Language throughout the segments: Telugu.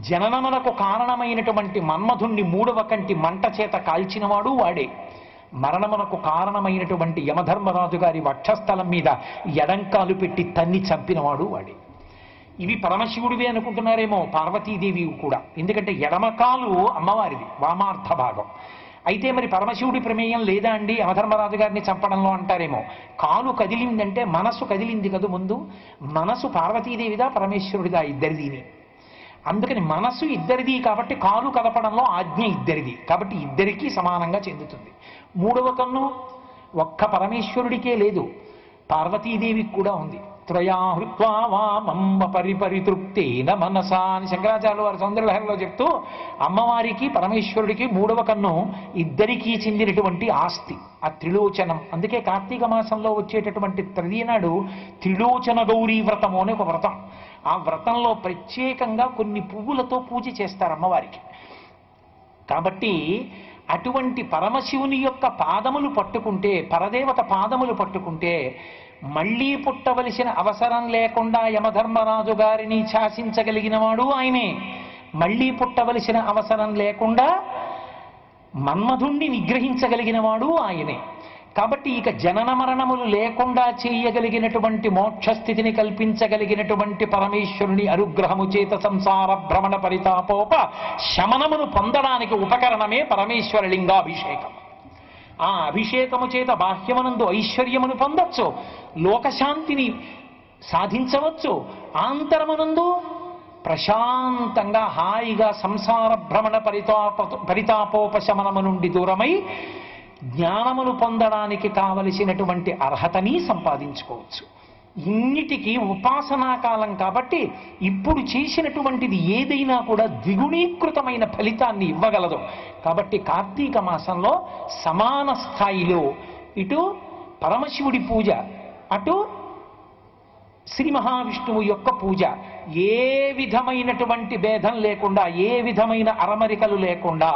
జననమునకు కారణమైనటువంటి మన్మధుణ్ణి మూడవ కంటి మంట చేత కాల్చినవాడు వాడే. మరణమునకు కారణమైనటువంటి యమధర్మరాజు గారి వక్షస్థలం మీద ఎడంకాలు పెట్టి తన్ని చంపినవాడు వాడే. ఇవి పరమశివుడివే అనుకుంటున్నారేమో, పార్వతీదేవి కూడా. ఎందుకంటే ఎడమకాలు అమ్మవారిది, వామార్థ భాగం. అయితే మరి పరమశివుడి ప్రమేయం లేదా అండి యమధర్మరాజు గారిని చంపడంలో అంటారేమో. కాలు కదిలిందంటే మనసు కదిలింది కదా ముందు. మనసు పార్వతీదేవిదా పరమేశ్వరుడిదా? ఇద్దరిదీని. అందుకని మనసు ఇద్దరిది కాబట్టి కాలు కదపడంలో ఆజ్ఞ ఇద్దరిది కాబట్టి ఇద్దరికీ సమానంగా చెందుతుంది. మూడవ కన్ను ఒక్క పరమేశ్వరుడికే లేదు, పార్వతీదేవికి కూడా ఉంది. త్రయా హృత్వా వామమ్మ పరిపరితృప్తేన మనసా అని శంకరాచార్యులు వారి సౌందర్యలహరిలో చెప్తూ, అమ్మవారికి పరమేశ్వరుడికి మూడవ కన్ను ఇద్దరికీ చెందినటువంటి ఆస్తి, ఆ త్రిలోచనం. అందుకే కార్తీక మాసంలో వచ్చేటటువంటి తృతీయ నాడు త్రిలోచన గౌరీ వ్రతము అనే ఒక వ్రతం. ఆ వ్రతంలో ప్రత్యేకంగా కొన్ని పువ్వులతో పూజ చేస్తారు అమ్మవారికి. కాబట్టి అటువంటి పరమశివుని యొక్క పాదములు పట్టుకుంటే, పరదేవత పాదములు పట్టుకుంటే మళ్ళీ పుట్టవలసిన అవసరం లేకుండా యమధర్మరాజు గారిని శాసించగలిగిన వాడు ఆయనే. మళ్ళీ పుట్టవలసిన అవసరం లేకుండా మన్మధుణ్ణి నిగ్రహించగలిగిన వాడు ఆయనే. కాబట్టి ఇక జనన మరణములు లేకుండా చేయగలిగినటువంటి మోక్షస్థితిని కల్పించగలిగినటువంటి పరమేశ్వరుని అనుగ్రహము చేత సంసార భ్రమణ పరితాపోప శమనమును పొందడానికి ఉపకరణమే పరమేశ్వర లింగాభిషేకం. ఆ అభిషేకము చేత బాహ్యమునందు ఐశ్వర్యమును పొందొచ్చు, లోకశాంతిని సాధించవచ్చు, ఆంతరమునందు ప్రశాంతంగా హాయిగా సంసార భ్రమణ పరితాపోపశమనము నుండి దూరమై జ్ఞానమును పొందడానికి కావలసినటువంటి అర్హతని సంపాదించుకోవచ్చు. ఇన్నిటికీ ఉపాసనా కాలం కాబట్టి ఇప్పుడు చేసినటువంటిది ఏదైనా కూడా ద్విగుణీకృతమైన ఫలితాన్ని ఇవ్వగలదు. కాబట్టి కార్తీక మాసంలో సమాన స్థాయిలో ఇటు పరమశివుడి పూజ, అటు శ్రీ మహావిష్ణువు యొక్క పూజ ఏ విధమైనటువంటి భేదం లేకుండా, ఏ విధమైన అరమరికలు లేకుండా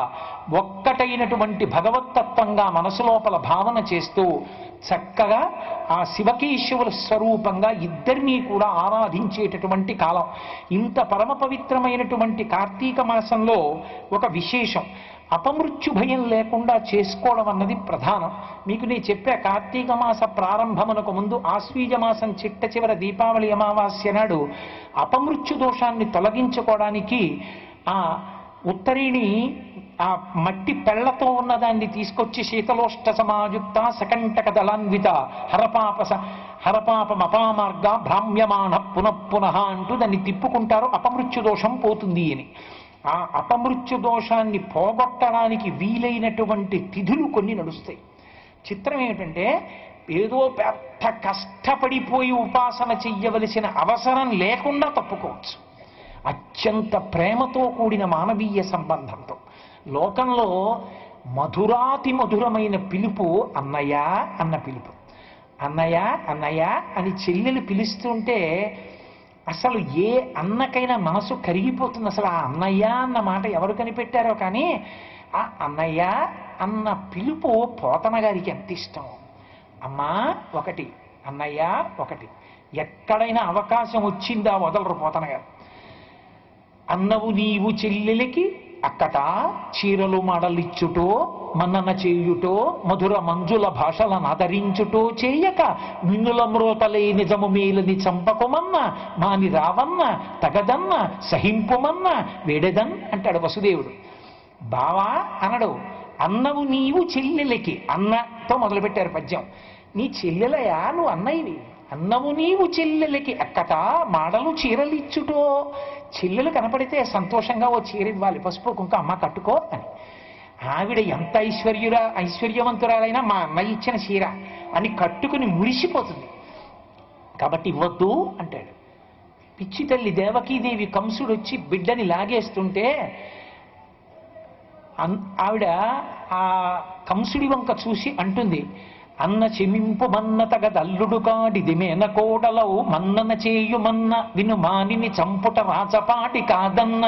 ఒక్కటైనటువంటి భగవత్తత్వంగా మనసు లోపల భావన చేస్తూ చక్కగా ఆ శివకేశవుల స్వరూపంగా ఇద్దరినీ కూడా ఆరాధించేటటువంటి కాలం. ఇంత పరమ పవిత్రమైనటువంటి కార్తీక మాసంలో ఒక విశేషం, అపమృత్యు భయం లేకుండా చేసుకోవడం అన్నది ప్రధానం. మీకు నేను చెప్పా, కార్తీక మాస ప్రారంభమునకు ముందు ఆశ్వీజ మాసం చిట్ట చివర దీపావళి అమావాస్య నాడు అపమృత్యు దోషాన్ని తొలగించుకోవడానికి ఆ ఉత్తరీని, ఆ మట్టి పెళ్లతో ఉన్నదాన్ని తీసుకొచ్చి శీతలోష్ట సమాయుక్త సకంటక దళాన్విత హరపాపమపామార్గ భ్రామ్యమాణ పునఃపునః అంటూ దాన్ని తిప్పుకుంటారు, అపమృత్యు దోషం పోతుంది అని. ఆ అపమృత్యు దోషాన్ని పోగొట్టడానికి వీలైనటువంటి తిథులు కొన్ని నడుస్తాయి. చిత్రం ఏమిటంటే, ఏదో పెద్ద కష్టపడిపోయి ఉపాసన చెయ్యవలసిన అవసరం లేకుండా తప్పుకోవచ్చు. అత్యంత ప్రేమతో కూడిన మానవీయ సంబంధంతో. లోకంలో మధురాతి మధురమైన పిలుపు అన్నయ్య అన్న పిలుపు. అన్నయ్య అన్నయ్య అని చెల్లెలు పిలుస్తుంటే అసలు ఏ అన్నకైనా మనసు కరిగిపోతుంది. అసలు ఆ అన్నయ్య అన్న మాట ఎవరు కనిపెట్టారో కానీ ఆ అన్నయ్య అన్న పిలుపు పోతన గారికి ఎంత ఇష్టం. అమ్మా ఒకటి, అన్నయ్య ఒకటి. ఎక్కడైనా అవకాశం వచ్చిందా వదలరు పోతన గారు. అన్నవు నీవు చెల్లెలికి అక్కట చీరలు మడలిచ్చుటో మన్నన చేయుటో మధుర మంజుల భాషలను ఆదరించుటో చేయక మిన్నుల మ్రోతలే నిజము మేలని చంపకుమన్న మాని రావన్న తగదన్న సహింపుమన్న వేడెదన్ అంటాడు వసుదేవుడు. బావా అనడు, అన్నవు నీవు చెల్లెలకి, అన్నతో మొదలుపెట్టారు పద్యం. నీ చెల్లెలయా, నువ్వు అన్నయ్యవి. అన్నవు నీవు చెల్లెలకి అక్కట మాడలు చీరలిచ్చుటో. చెల్లెలు కనపడితే సంతోషంగా ఓ చీర ఇవ్వాలి, పసుపు కుంక, అమ్మ కట్టుకో అని. ఆవిడ ఎంత ఐశ్వర్యవంతురాలైనా మా అన్నయ్య ఇచ్చిన చీర అని కట్టుకుని మురిసిపోతుంది. కాబట్టి ఇవ్వద్దు అంటాడు. పిచ్చి తల్లి దేవకీదేవి కంసుడు వచ్చి బిడ్డని లాగేస్తుంటే ఆవిడ ఆ కంసుడి వంక చూసి అంటుంది, అన్న చెమింపు మన్న తగదల్లుడు కాడిది మేన కోడలవు మన్నన చేయుమన్న విను మానిని చంపుట రాచపాటి కాదన్న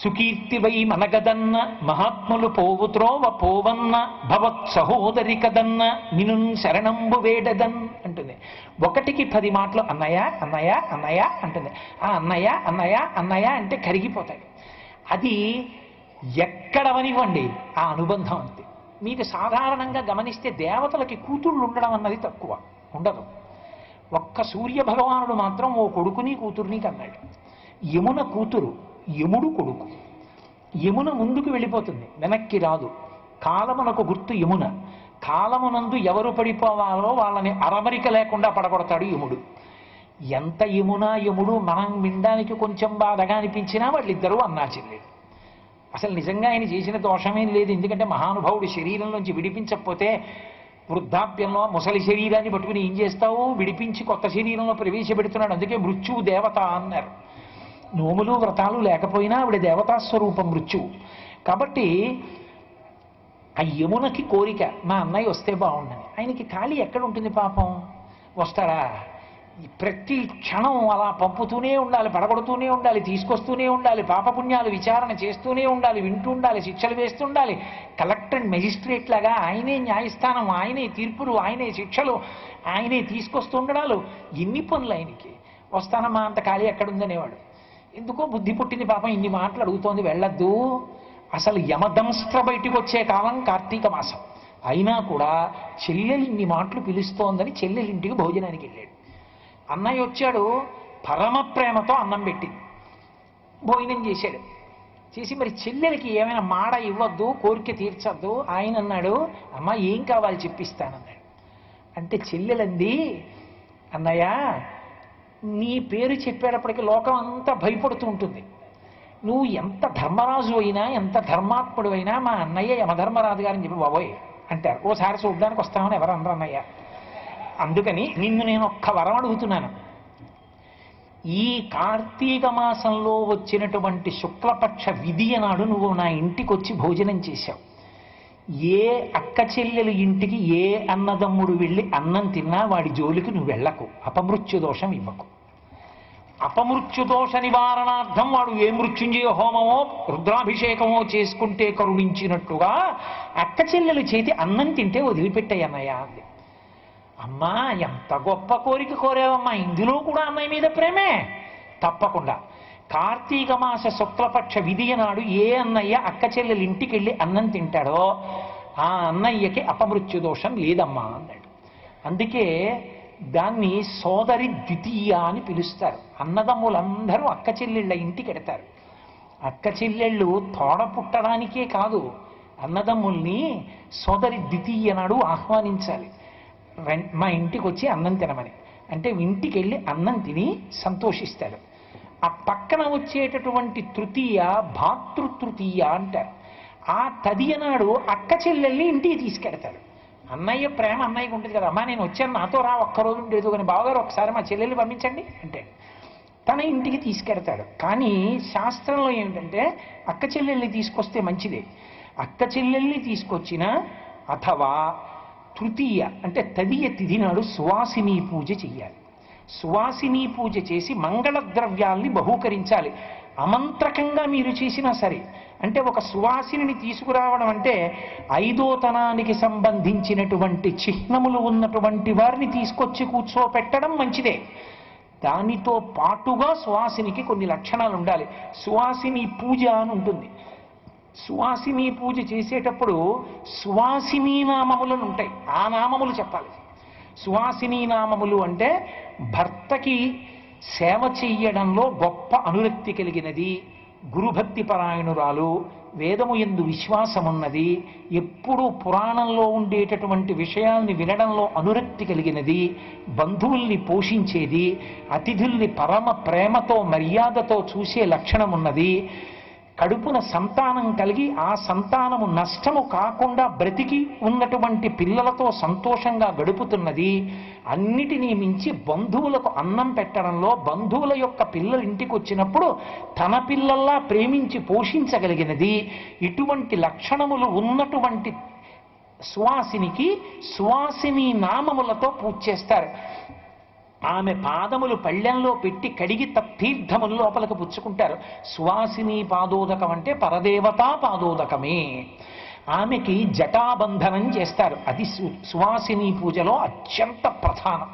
సుకీర్తివై మనగదన్న మహాత్ములు పోవు త్రోవ పోవన్న భవత్ సహోదరి కదన్న నిను శరణంబు వేడదన్ అంటుంది. 1కి 10 మాటలు అన్నయ్య అన్నయ్య అన్నయ్య అంటుంది. ఆ అన్నయ్య అన్నయ్య అన్నయ్య అంటే కరిగిపోతాడు. అది ఎక్కడవనివ్వండి ఆ అనుబంధం అంతే. మీకు సాధారణంగా గమనిస్తే దేవతలకి కూతుళ్ళు ఉండడం అన్నది తక్కువ ఉండదు. ఒక్క సూర్య భగవానుడు మాత్రం ఓ కొడుకుని కూతుర్ని కన్నాడు. యమున కూతురు, యముడు కొడుకు. యమున ముందుకు వెళ్ళిపోతుంది, వెనక్కి రాదు. కాలమునకు గుర్తు యమున. కాలమునందు ఎవరు పడిపోవాలో వాళ్ళని అరమరిక లేకుండా పడగొడతాడు యముడు. ఎంత యమున యముడు మనం వినడానికి కొంచెం బాధగా అనిపించినా వాళ్ళిద్దరూ అన్నా చెల్లెలు. అసలు నిజంగా ఆయన చేసిన దోషమేం లేదు. ఎందుకంటే మహానుభావుడు శరీరంలోంచి విడిపించకపోతే వృద్ధాప్యంలో ముసలి శరీరాన్ని పట్టుకుని ఏం చేస్తావు, విడిపించి కొత్త శరీరంలో ప్రవేశపెడుతున్నాడు. అందుకే మృత్యువు దేవత అన్నారు. నోములు వ్రతాలు లేకపోయినా ఆవిడ దేవతా స్వరూపం మృత్యువు. కాబట్టి ఆ యమునకి కోరిక మా అన్నయ్య వస్తే బాగుండని. ఆయనకి ఖాళీ ఎక్కడ ఉంటుంది పాపం, వస్తాడా? ప్రతి క్షణం అలా పంపుతూనే ఉండాలి, పడగొడుతూనే ఉండాలి, తీసుకొస్తూనే ఉండాలి, పాపపుణ్యాలు విచారణ చేస్తూనే ఉండాలి, వింటూ ఉండాలి, శిక్షలు వేస్తుండాలి. కలెక్టర్ అండ్ మెజిస్ట్రేట్ లాగా ఆయనే న్యాయస్థానం, ఆయనే తీర్పులు, ఆయనే శిక్షలు, ఆయనే తీసుకొస్తుండడాలు. ఎన్ని పనులు ఆయనకి. వస్తానమ్మా అంత ఖాళీ ఎక్కడుందనేవాడు. ఎందుకో బుద్ధి పుట్టింది పాపం, ఇన్ని మాటలు అడుగుతోంది, వెళ్ళొద్దు. అసలు యమదంస్ట్ర బయటికి వచ్చే కాలం కార్తీక మాసం అయినా కూడా చెల్లెలు ఇన్ని మాటలు పిలుస్తోందని చెల్లెలింటికి భోజనానికి వెళ్ళాడు. అన్నయ్య వచ్చాడు, పరమ ప్రేమతో అన్నం పెట్టింది, భోజనం చేశాడు. చేసి మరి చెల్లెలకి ఏమైనా మాడ ఇవ్వద్దు, కోరిక తీర్చద్దు. ఆయన అన్నాడు, అమ్మ ఏం కావాలి చెప్పిస్తానన్నాడు. అంటే చెల్లెలంది, అన్నయ్య నీ పేరు చెప్పేటప్పటికి లోకం అంతా భయపడుతూ ఉంటుంది. నువ్వు ఎంత ధర్మరాజు అయినా, ఎంత ధర్మాత్ముడు అయినా మా అన్నయ్య యమధర్మరాజు గారని చెప్పి బాబోయ్ అంటారు. ఓసారి చూడ్డానికి వస్తామని ఎవరు అనరు అన్నయ్య. అందుకని నిన్ను నేను ఒక్క వరం అడుగుతున్నాను. ఈ కార్తీక మాసంలో వచ్చినటువంటి శుక్లపక్ష విధియ నాడు నువ్వు నా ఇంటికి వచ్చి భోజనం చేశావు. ఏ అక్క చెల్లెలు ఇంటికి ఏ అన్నదమ్ముడు వెళ్ళి అన్నం తిన్నా వాడి జోలికి నువ్వు వెళ్ళకు, అపమృత్యు దోషం ఇవ్వకు. అపమృత్యు దోష నివారణార్థం వాడు ఏ మృత్యుంజయ హోమమో రుద్రాభిషేకమో చేసుకుంటే కరుణించినట్టుగా అక్క చెల్లెలు చేతి అన్నం తింటే వదిలిపెట్టాయన్నయ్య అంది. అమ్మా ఎంత గొప్ప కోరిక కోరావమ్మా, ఇందులో కూడా అన్నయ్య మీద ప్రేమే. తప్పకుండా కార్తీక మాస శుక్లపక్ష విధియ నాడు ఏ అన్నయ్య అక్క చెల్లెలు ఇంటికి వెళ్ళి అన్నం తింటాడో ఆ అన్నయ్యకి అపమృత్యు దోషం లేదమ్మా అన్నాడు. అందుకే దాన్ని సోదరి ద్వితీయ అని పిలుస్తారు. అన్నదమ్ములందరూ అక్క చెల్లెళ్ళ ఇంటికి ఎడతారు. అక్క చెల్లెళ్ళు తోడ పుట్టడానికే కాదు, అన్నదమ్ముల్ని సోదరి ద్వితీయ నాడు ఆహ్వానించాలి. మా ఇంటికి వచ్చి అన్నం తినమని. అంటే ఇంటికి వెళ్ళి అన్నం తిని సంతోషిస్తారు. ఆ పక్కన వచ్చేటటువంటి తృతీయ భాతృతృతీయ అంటారు. ఆ తదియ నాడు అక్క చెల్లెల్ని ఇంటికి తీసుకెడతారు. అన్నయ్య ప్రేమ అన్నయ్యకి ఉంటుంది కదా, అమ్మా నేను వచ్చాను నాతో రా ఒక్కరోజు ఉండేదు కానీ బావగారు ఒకసారి మా చెల్లెల్ని పంపించండి అంటే తన ఇంటికి తీసుకెడతాడు. కానీ శాస్త్రంలో ఏమిటంటే అక్క చెల్లెల్ని తీసుకొస్తే మంచిదే. అక్క చెల్లెల్ని తీసుకొచ్చిన అథవా తృతీయ అంటే తదియ తిథి నాడు సువాసిని పూజ చెయ్యాలి. సువాసిని పూజ చేసి మంగళ ద్రవ్యాల్ని బహూకరించాలి. అమంత్రకంగా మీరు చేసినా సరే, అంటే ఒక సువాసిని తీసుకురావడం అంటే ఐదోతనానికి సంబంధించినటువంటి చిహ్నములు ఉన్నటువంటి వారిని తీసుకొచ్చి కూర్చోపెట్టడం మంచిదే. దానితో పాటుగా సువాసినికి కొన్ని లక్షణాలు ఉండాలి. సువాసిని పూజ అని ఉంటుంది. సువాసిని పూజ చేసేటప్పుడు సువాసిని నామములను ఉంటాయి, ఆ నామములు చెప్పాలి. సువాసిని నామములు అంటే భర్తకి సేవ చెయ్యడంలో గొప్ప అనురక్తి కలిగినది, గురుభక్తి పరాయణురాలు, వేదము యందు విశ్వాసమున్నది, ఎప్పుడూ పురాణంలో ఉండేటటువంటి విషయాల్ని వినడంలో అనురక్తి కలిగినది, బంధువుల్ని పోషించేది, అతిథుల్ని పరమ ప్రేమతో మర్యాదతో చూసే లక్షణం ఉన్నది, కడుపున సంతానం కలిగి ఆ సంతానము నష్టము కాకుండా బ్రతికి ఉన్నటువంటి పిల్లలతో సంతోషంగా గడుపుతున్నది, అన్నిటినీ మించి బంధువులకు అన్నం పెట్టడంలో బంధువుల యొక్క పిల్లలు ఇంటికి వచ్చినప్పుడు తన పిల్లల్లా ప్రేమించి పోషించగలిగినది, ఇటువంటి లక్షణములు ఉన్నటువంటి సువాసినికి సువాసిని నామములతో పూజ చేస్తారు. ఆమె పాదములు పళ్ళెంలో పెట్టి కడిగి తీర్థములు లోపలికి పుచ్చుకుంటారు. సువాసిని పాదోదకం అంటే పరదేవతా పాదోదకమే. ఆమెకి జటాబంధనం చేస్తారు. అది సువాసిని పూజలో అత్యంత ప్రధానం.